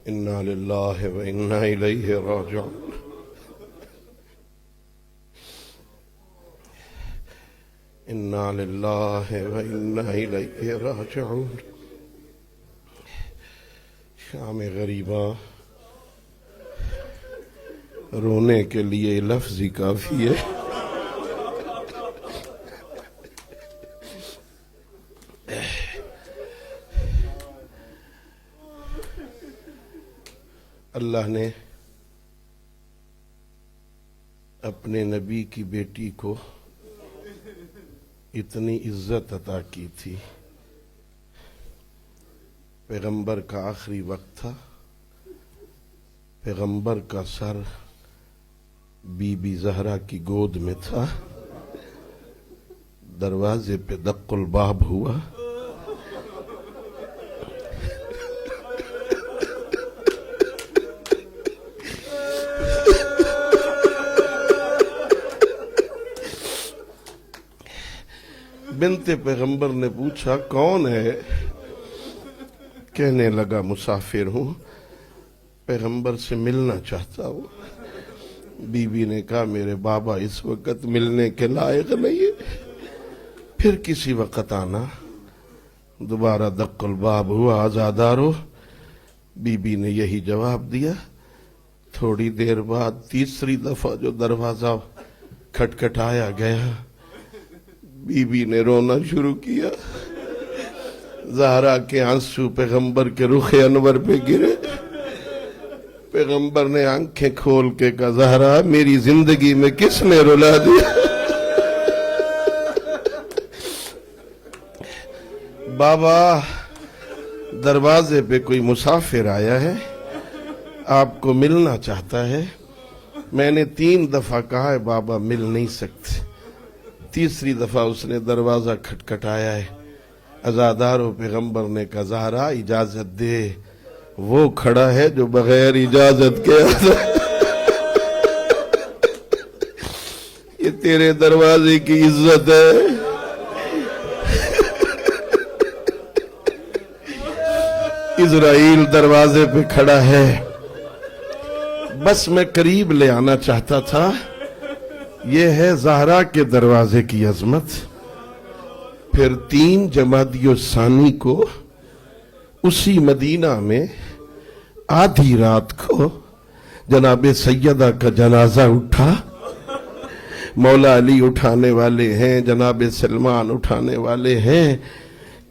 انا للہ و انا الیہ راجعون۔ انا للہ و انا الیہ راجعون۔ شام غریبہ رونے کے لیے لفظ ہی کافی ہے۔ اللہ نے اپنے نبی کی بیٹی کو اتنی عزت عطا کی تھی۔ پیغمبر کا آخری وقت تھا، پیغمبر کا سر بی بی زہرا کی گود میں تھا، دروازے پہ دق الباب ہوا، بنت پیغمبر نے پوچھا کون ہے؟ کہنے لگا مسافر ہوں، پیغمبر سے ملنا چاہتا ہوں۔ بی بی نے کہا میرے بابا اس وقت ملنے کے لائق نہیں ہے، پھر کسی وقت آنا۔ دوبارہ دق الباب ہوا، آزادارو۔ بی بی نے یہی جواب دیا۔ تھوڑی دیر بعد تیسری دفعہ جو دروازہ کھٹکھٹایا گیا، بی بی نے رونا شروع کیا۔ زہرا کے آنسو پیغمبر کے رخ انور پہ گرے۔ پیغمبر نے آنکھیں کھول کے کہا زہرا میری زندگی میں کس نے رلا دیا؟ بابا دروازے پہ کوئی مسافر آیا ہے، آپ کو ملنا چاہتا ہے۔ میں نے 3 دفعہ کہا ہے بابا مل نہیں سکتے، تیسری دفعہ اس نے دروازہ کھٹکھٹایا ہے۔ عزادارو پیغمبر نے کہا زہرا اجازت دے، وہ کھڑا ہے جو بغیر اجازت کے آتا ہے۔ یہ تیرے دروازے کی عزت ہے۔ اسرائیل دروازے پہ کھڑا ہے، بس میں قریب لے آنا چاہتا تھا۔ یہ ہے زہرا کے دروازے کی عظمت۔ پھر 3 جمادی الثانی کو اسی مدینہ میں آدھی رات کو جناب سیدہ کا جنازہ اٹھا۔ مولا علی اٹھانے والے ہیں، جناب سلمان اٹھانے والے ہیں۔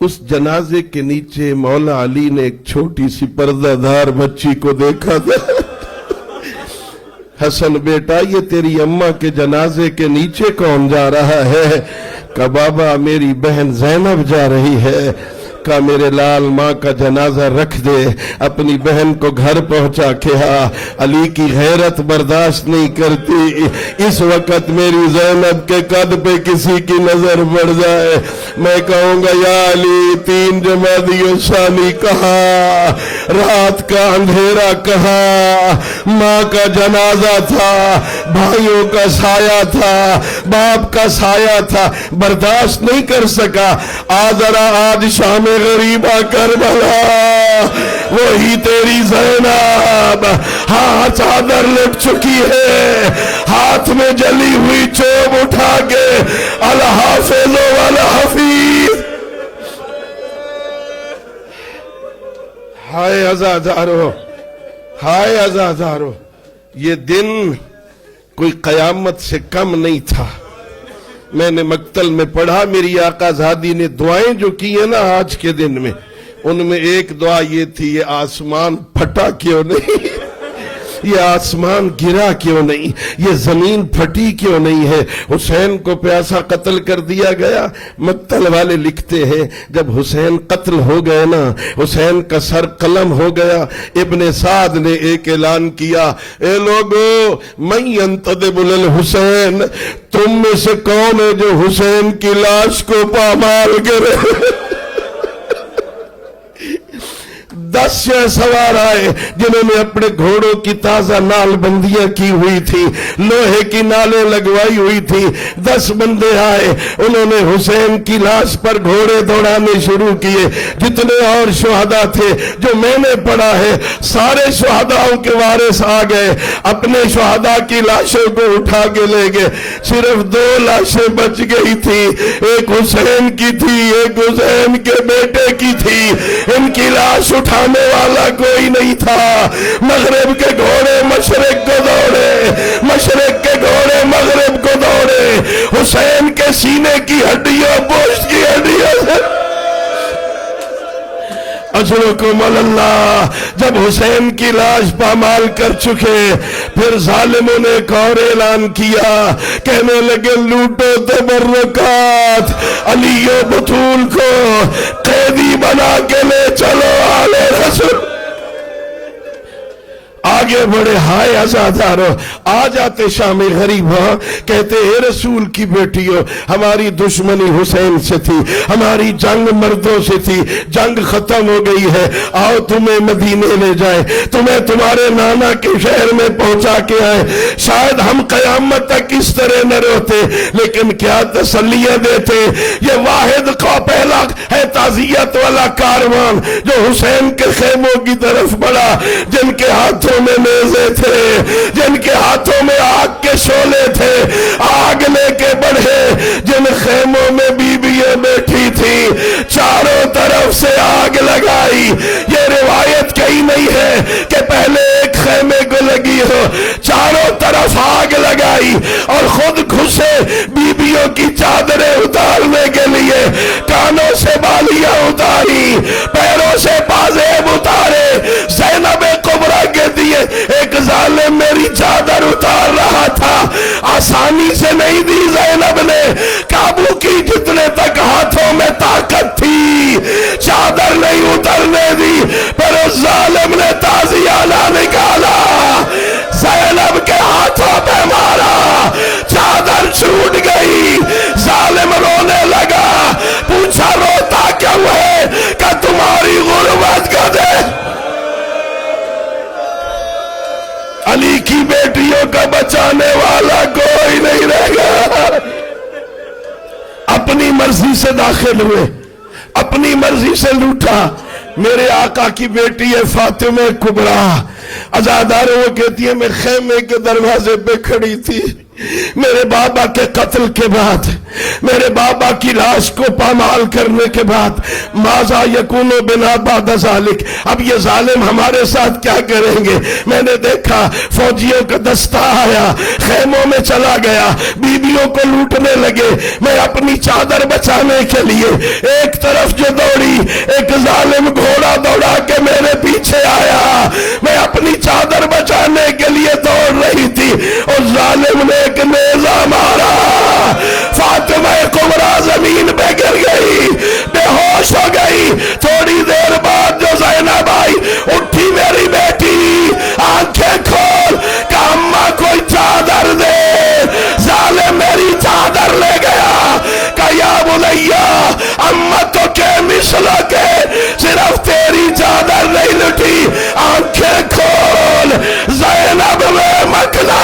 اس جنازے کے نیچے مولا علی نے ایک چھوٹی سی پردہ دار بچی کو دیکھا تھا۔ حسن بیٹا یہ تیری اماں کے جنازے کے نیچے کون جا رہا ہے؟ کہا بابا میری بہن زینب جا رہی ہے۔ کہا میرے لال ماں کا جنازہ رکھ دے، اپنی بہن کو گھر پہنچا کے علی کی غیرت برداشت نہیں کرتی اس وقت میری زینب کے قد پہ کسی کی نظر پڑ جائے۔ میں کہوں گا یا علی 3 جمادی الثانی کہاں، رات کا اندھیرا کہاں، ماں کا جنازہ تھا، بھائیوں کا سایہ تھا، باپ کا سایہ تھا، برداشت نہیں کر سکا۔ آج شام غریبہ کربلا وہی تیری زینب، ہاں چادر لٹ چکی ہے، ہاتھ میں جلی ہوئی چوب اٹھا کے الحافظ والحفیظ۔ ہائے عزادارو، ہائے عزادارو، یہ دن کوئی قیامت سے کم نہیں تھا۔ میں نے مقتل میں پڑھا، میری آقا زادی نے دعائیں جو کی ہیں نا آج کے دن میں، ان میں ایک دعا یہ تھی یہ آسمان پھٹا کیوں نہیں، یہ آسمان گرا کیوں نہیں، یہ زمین پھٹی کیوں نہیں ہے۔ حسین کو پیاسا قتل کر دیا گیا۔ مقتل والے لکھتے ہیں جب حسین قتل ہو گئے نا، حسین کا سر قلم ہو گیا، ابن سعد نے ایک اعلان کیا، اے لوگو من ینتدب للحسین، تم میں سے کون ہے جو حسین کی لاش کو پامال کرے؟ 10 सवार आए जिन्होंने अपने घोड़ों की ताजा नाल बंदियां की हुई थी, लोहे की नालें लगवाई हुई थी। 10 बंदे आए, उन्होंने हुसैन की लाश पर घोड़े दौड़ाने शुरू किए। जितने और शुहदा थे जो मैंने पढ़ा है, सारे शुहदाओं के वारिस आ गए, अपने शुहदा की लाशों को उठा के ले गए। सिर्फ 2 लाशें बच गई थी, एक हुसैन की थी, एक हुसैन के बेटे की थी। इनकी लाश उठाने वाला कोई नहीं था। मगरिब के घोड़े मशरिक को दौड़े, मशरिक के घोड़े मगरिब को दौड़े। हुसैन के सीने की हड्डियों, गोश्त की हड्डियों से अजरुकुम अल्लाह। जब हुसैन की लाश पामाल कर चुके, फिर जालिमों ने एक और ऐलान किया, कहने लगे लूटो तबर्रुकात, अली और बतूल को कैदी बना के ले चलो आले रसूल। आगे बढ़े, हाय आजादारो, आ जाते शाम गरीब, कहते हे रसूल की बेटियों, हमारी दुश्मनी हुसैन से थी, हमारी जंग मर्दों से थी, जंग खत्म हो गई है, आओ तुम्हें मदीने ले जाए, तुम्हें तुम्हारे नाना के शहर में पहुंचा के आए। शायद हम कयामत तक इस तरह न रोते, लेकिन क्या तसल्लियां देते। ये वाहिद का पहला है ताजियत वाला कारवान जो हुसैन के खेमों की तरफ बढ़ा, जिनके हाथों में नेज़े थे, जिनके हाथों में आग के शोले थे, आग लेके बढ़े। जिन खेमों में बीबियां बैठी थी, चारों तरफ से आग लगाई। ये रिवायत कहीं नहीं है कि पहले एक खेमे को लगी हो, चारों तरफ आग लगाई और खुद घुसे बीबियों की चादरें उतारने के लिए। कानों से बालियां उतारी, पैरों से पाजेब उतारे। ज़ैनब कुबरा के दिए एक जालिम मेरी चादर उतार रहा था, आसानी से नहीं दी ज़ैनब ने, काबू की। जितने तक हाथों में ताकत थी, चादर नहीं उतरने दी, पर उस जालिम ने ताजियाना निकाला, ज़ैनब के हाथों पे मारा, चादर छूट गई। जालिम रोने लगा, पूछा रोता क्यों है? कि तुम्हारी गुर्बत का दे, अली की बेटियों का बचाने वाला कोई नहीं रहेगा। अपनी मर्जी से दाखिल हुए, अपनी मर्जी से लूटा। मेरे आका की बेटी है फातिमा कुबरा, आजादार वो कहती है मैं खेमे के दरवाजे पे खड़ी थी। मेरे बाबा के कत्ल के बाद, मेरे बाबा की लाश को पामाल करने के बाद, माजा यकूनो बिना बाद ज़ालिक, अब ये जालिम हमारे साथ क्या करेंगे। मैंने देखा फौजियों का दस्ता आया, खेमों में चला गया, बीबियों को लूटने लगे। मैं अपनी चादर बचाने के लिए एक तरफ जो दौड़ी, एक जालिम घोड़ा दौड़ा के मेरे पीछे आया। मैं अपनी चादर बचाने के लिए दौड़ रही थी और जालिम ने एक नेज़ा मारा, फातिमा कुबरा जमीन पे गिर गई, बेहोश हो गई। थोड़ी देर बाद जो ज़ैनब आई, उठी मेरी बेटी, आंखें खोल, का अम्मा कोई चादर दे। जालिम मेरी चादर ले गया, का या बुलैया अम्मा तो के मिसला के, सिर्फ तेरी चादर नहीं लुटी, आंखें खोल, ज़ैनब में मकला,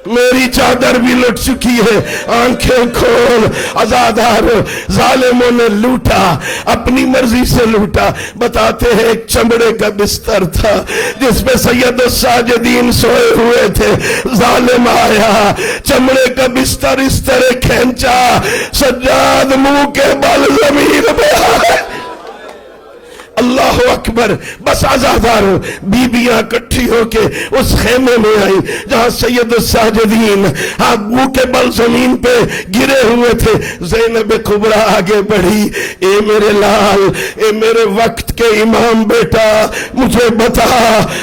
मेरी चादर भी लुट चुकी है, आंखें खोल। आजादार जालिमों ने लूटा, अपनी मर्जी से लूटा। बताते हैं एक चमड़े का बिस्तर था जिसपे सैयद साजिदीन सोए हुए थे। जालिम आया, चमड़े का बिस्तर इस तरह खींचा, सज्जाद मुंह के बल जमीन पे आए। अल्लाह अकबर। बस आजादारो बीबियां इकट्ठी होके उस खेमे में आई जहां सैयद साजिदीन हाथ मुंह के बल जमीन पे गिरे हुए थे। ज़ैनब कुबरा आगे बढ़ी, ए मेरे लाल, ए मेरे वक्त के इमाम बेटा, मुझे बता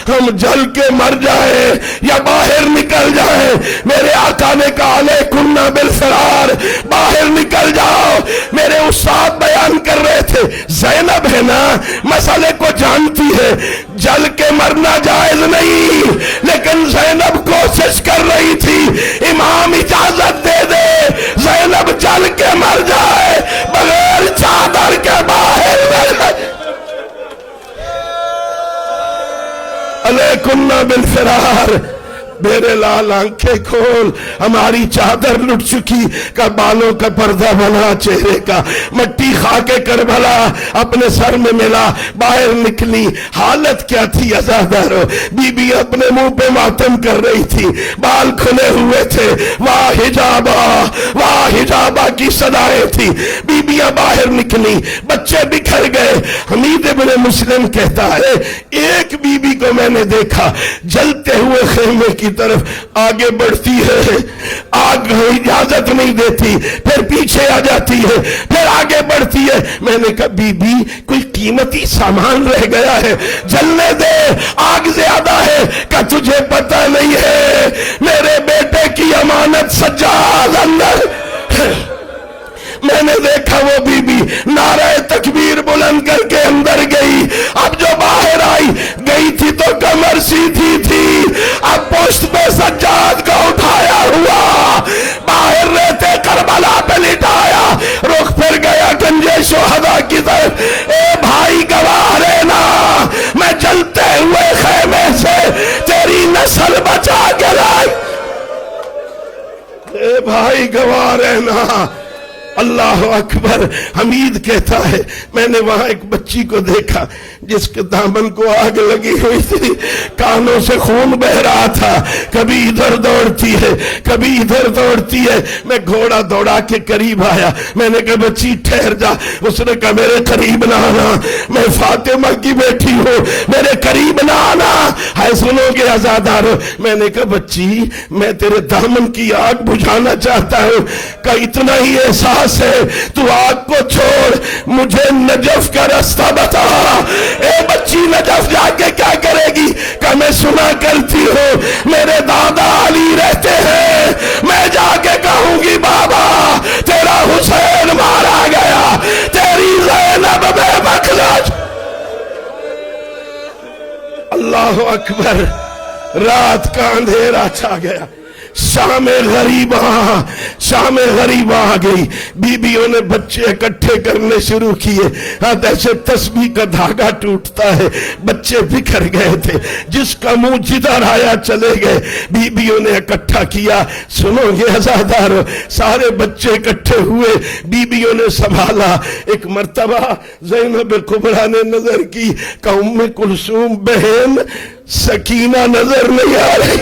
हम जल के मर जाए या बाहर निकल जाए। मेरे आका ने कहा अलैकुन्ना बिल फरार, बाहर निकल जाओ। मेरे उस्ताद बयान कर रहे थे, ज़ैनब है ना, मसले को जानती है, जल के मरना जायज नहीं, लेकिन ज़ैनब कोशिश कर रही थी इमाम इजाजत दे दे, ज़ैनब जल के मर जाए बगैर चादर के बाहर अलैकुन्ना बिल फिरार। मेरे लाल आंखें खोल, हमारी चादर लुट चुकी का बालों का पर्दा बना चेहरे का, मट्टी खा के करबला अपने सर में मिला, बाहर निकली। हालत क्या थी अज़ादारो, बीबी अपने मुंह पे मातम कर रही थी, बाल खुले हुए थे। वाह हिजाबा की सदाएं थी। बीबियां बाहर निकली, बच्चे बिखर गए। हमीद इब्न मुस्लिम कहता है एक बीबी को मैंने देखा जलते हुए खेमे की तरफ आगे बढ़ती है, आग इजाजत नहीं देती, फिर पीछे आ जाती है, फिर आगे बढ़ती है। मैंने कहा बीबी कोई कीमती सामान रह गया है, जलने दे, आग ज्यादा है। क्या तुझे पता नहीं है मेरे बेटे की अमानत सज्जाद अंदर। मैंने देखा वो बीबी नारे तकबीर बुलंद करके अंदर गई। अब जो बाहर आई, गई थी तो कमर सीधी थी, अब पुष्ट पे सज्जाद को उठाया हुआ बाहर रहते करबला पे लिटाया, रुख फिर गया गंजे शुहदा की तरफ। ए भाई गवाह रहना, मैं जलते हुए खेमे से तेरी नस्ल बचा के लाई। ए भाई गवाह रहना। अल्लाह अकबर। हमीद कहता है मैंने वहां एक बच्ची को देखा जिसके दामन को आग लगी हुई थी, कानों से खून बह रहा था, कभी इधर दौड़ती है कभी इधर दौड़ती है। मैं घोड़ा दौड़ा के करीब आया, मैंने कहा बच्ची ठहर जा। उसने कहा मेरे करीब ना आना, मैं फातिमा की बेटी हूँ, मेरे करीब ना आना। है सुनोगे आजादारो। मैंने कहा बच्ची मैं तेरे दामन की आग बुझाना चाहता हूँ, का इतना ही एहसास है, तू आग को छोड़, मुझे नजफ का रास्ता बता। ए बच्ची नजफ जाके क्या करेगी? का मैं सुना करती हूँ मेरे दादा अली रहते हैं, मैं जाके कहूंगी बाबा तेरा हुसैन मारा गया, तेरी ज़ैनब बेमखलज। अल्लाह अकबर। रात का अंधेरा छा गया, शाम गरीबा आ गई। बीबियों ने बच्चे इकट्ठे करने शुरू किए। हाँ, जैसे तस्बीह का धागा टूटता है, बच्चे बिखर गए थे, जिसका मुंह जिधर आया चले गए। बीबियों ने इकट्ठा किया। सुनोगे अज़ादारो, सारे बच्चे इकट्ठे हुए, बीबियों ने संभाला। एक मर्तबा ज़ैनब कुबरा ने नजर की, का उम्मे कुलसूम बहन सकीना नजर नहीं आ रही,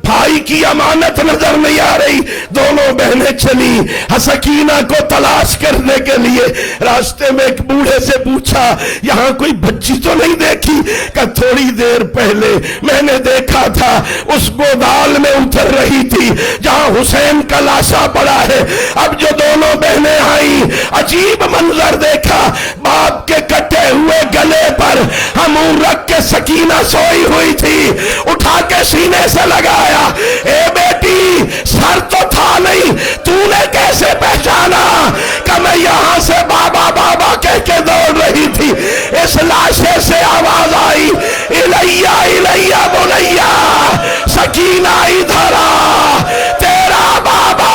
भाई की अमानत नजर नहीं आ रही। दोनों बहनें चली सकीना को तलाश करने के लिए। रास्ते में एक बूढ़े से पूछा यहाँ कोई बच्ची तो नहीं देखी? का थोड़ी देर पहले मैंने देखा था, उस गोदाल में उतर रही थी जहाँ हुसैन का लाशा पड़ा है। अब जो दोनों बहनें आई, अजीब मंजर देखा, बाप के कटे हुए गले पर हम रख के सकीना सोई हुई थी, उठा के सीने से लगाया। ए बेटी सर तो था नहीं, तूने कैसे पहचाना? कि मैं यहां से बाबा बाबा कह के दौड़ रही थी, इस लाशे से आवाज आई इलैया इलैया बुलैया, सकीना इधर आ, तेरा बाबा,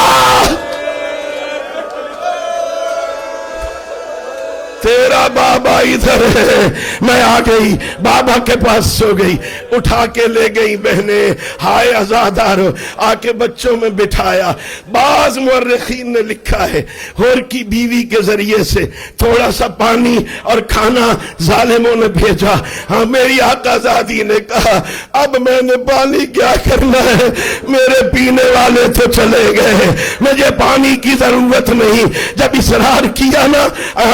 तेरा बाबा इधर है। मैं आ गई, बाबा के पास सो गई, उठा के ले गई बहनें। हाय अज़ादारो, आके बच्चों में बिठाया। बाज मुअर्रिखीन ने लिखा है होर की बीवी के जरिए से थोड़ा सा पानी और खाना जालिमों ने भेजा। हाँ, मेरी आकाज़ादी ने कहा अब मैंने पानी क्या करना है, मेरे पीने वाले तो चले गए, मुझे पानी की जरूरत नहीं। जब इसरार किया ना,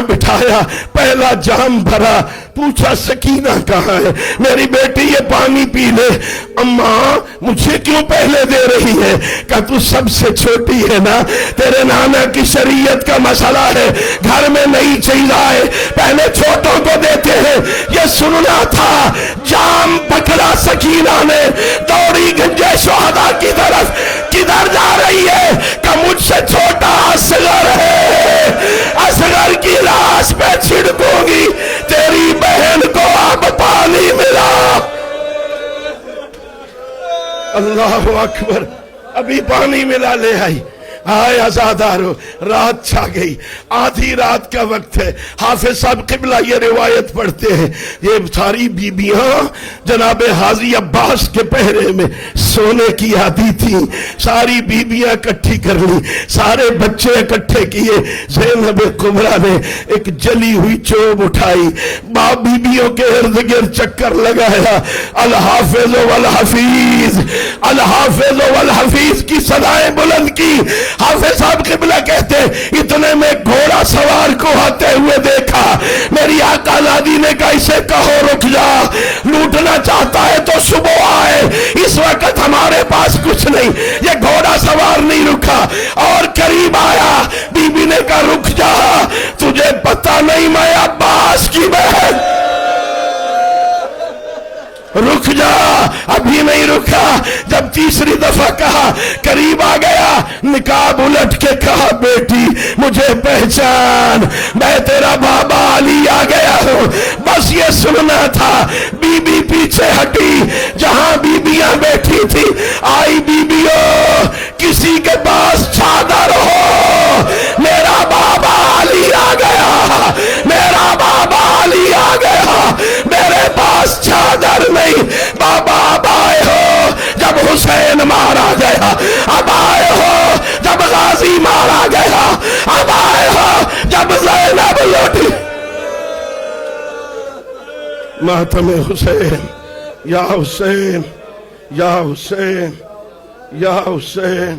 बिठाया, पहला जाम भरा, पूछा सकीना कहाँ है? मेरी बेटी ये पानी पी ले। अम्मा मुझे क्यों पहले दे रही है? क्या तू सबसे छोटी है ना, तेरे नाना की शरीयत का मसला है, घर में नई चीज आए पहले छोटों को देते हैं, ये सुनना था। जाम पकड़ा सकीना ने, दौड़ी गंजे शुहदा की तरफ। किधर जा रही है? कि मुझसे छोटा असगर है, असगर की लाश पे छिड़कूंगी, तेरी बहन को अब पानी मिला। अल्लाह अकबर। अभी पानी मिला ले आई। आए अज़ादारो, رات چھا گئی، آدھی رات کا وقت ہے. حافظ صاحب قبلہ یہ روایت پڑھتے ہیں، یہ ساری بیبیاں جناب حاجی عباس کے پہرے میں سونے کی عادی تھی. ساری بیبیاں اکٹھی کر لی، سارے بچے اکٹھے کیے. زینب کبریٰ نے ایک جلی ہوئی چوب اٹھائی، باپ بیبیوں کے ارد گرد چکر لگایا. الحافظ والحفیظ، الحافظ والحفیظ کی صدائیں بلند کی. حافظ صاحب قبلہ کہتے اتنے میں گھوڑا سوار کو آتے ہوئے دیکھا. میری آقا زادی نے کہا اسے کہو رک جا، لوٹنا چاہتا ہے تو صبح آئے، اس وقت ہمارے پاس کچھ نہیں. یہ گھوڑا سوار نہیں رکا اور قریب آیا. بی بی نے کہا رک جا، تجھے پتہ نہیں میں عباس کی بہن. رک جا، ابھی نہیں رکا. جب تیسری دفعہ کہا، قریب آ گیا، نقاب الٹ کے کہا بیٹی مجھے پہچان، میں تیرا بابا علی آ گیا ہوں. بس یہ سننا تھا. بی بی پیچھے ہٹی، جہاں بیبیاں بیٹھی تھی. آئی بیبیوں، کسی کے پاس چادر ہو؟ میرا بابا علی آ گیا، میرا بابا علی آ گیا. میرے پاس چادر نہیں. بابا اب آئے ہو جب حسین مارا گیا، اب آئے ہو جب غازی مارا گیا، اب آئے ہو جب زینب لوٹی. ماتم حسین، یا حسین، یا حسین، یا حسین.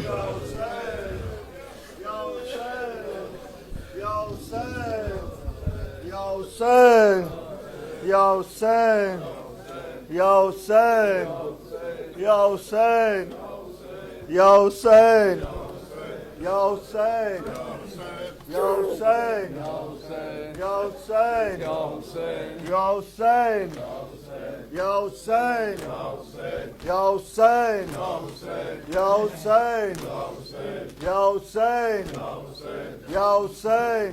یا حسین، یا حسین، یا حسین، یا حسین، یا حسین، یا حسین، یا حسین، یا حسین، یا حسین، یا حسین، یا حسین، یا حسین، یا حسین،